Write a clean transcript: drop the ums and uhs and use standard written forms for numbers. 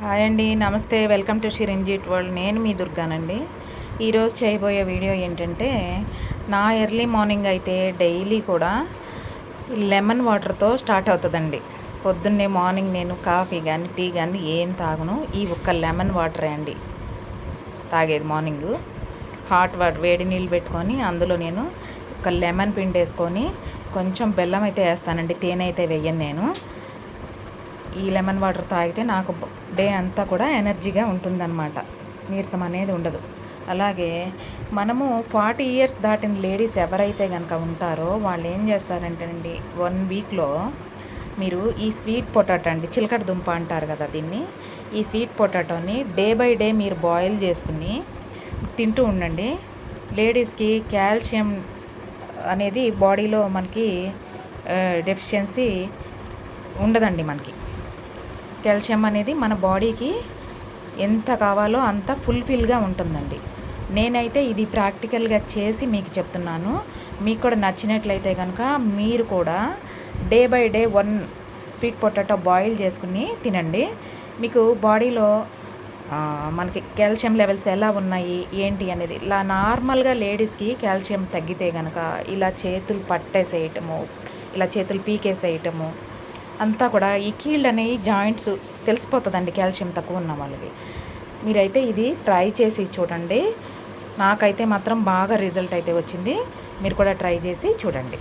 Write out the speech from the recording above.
Hi అండి, నమస్తే. Welcome to షిరింజీట్ వరల్డ్. నేను మీ దుర్గానండి. ఈరోజు చేయబోయే వీడియో ఏంటంటే, నా ఎర్లీ మార్నింగ్ అయితే డైలీ కూడా లెమన్ వాటర్తో స్టార్ట్ అవుతుందండి. పొద్దున్నే మార్నింగ్ నేను కాఫీ కానీ టీ కానీ ఏం తాగను, ఈ ఒక్క లెమన్ వాటరే అండి తాగేది. మార్నింగు హాట్ వాటర్ వేడి నీళ్ళు పెట్టుకొని అందులో నేను ఒక లెమన్ పిండి వేసుకొని కొంచెం బెల్లం అయితే వేస్తానండి, తేనె అయితే వేయను నేను. ఈ లెమన్ వాటర్ తాగితే నాకు డే అంతా కూడా ఎనర్జీగా ఉంటుందన్నమాట, నీరసం అనేది ఉండదు. అలాగే మనము 40 ఇయర్స్ దాటిన లేడీస్ ఎవరైతే కనుక ఉంటారో వాళ్ళు ఏం చేస్తారంటే అండి, 1 వీక్లో మీరు ఈ స్వీట్ పొటాటో అండి, చిలకడ దుంప అంటారు కదా దీన్ని, ఈ స్వీట్ పొటాటోని డే బై డే మీరు బాయిల్ చేసుకుని తింటూ ఉండండి. లేడీస్కి కాల్షియం అనేది బాడీలో మనకి డెఫిషియన్సీ ఉండదండి. మనకి కాల్షియం అనేది మన బాడీకి ఎంత కావాలో అంత ఫుల్ఫిల్గా ఉంటుందండి. నేనైతే ఇది ప్రాక్టికల్గా చేసి మీకు చెప్తున్నాను. మీకు కూడా నచ్చినట్లయితే కనుక మీరు కూడా day by day 1 sweet potato boil చేసుకుని తినండి. మీకు బాడీలో మనకి కాల్షియం లెవెల్స్ ఎలా ఉన్నాయి ఏంటి అనేది, ఇలా నార్మల్గా లేడీస్కి కాల్షియం తగ్గితే కనుక ఇలా చేతులు పట్టేసేయటము, ఇలా చేతులు పీకేసేయటము అంతా కూడా ఈ కీళ్ళు అనేవి జాయింట్స్ తెలిసిపోతుందండి కాల్షియం తక్కువ ఉన్న వాళ్ళకి. మీరైతే ఇది ట్రై చేసి చూడండి. నాకైతే మాత్రం బాగా రిజల్ట్ అయితే వచ్చింది. మీరు కూడా ట్రై చేసి చూడండి.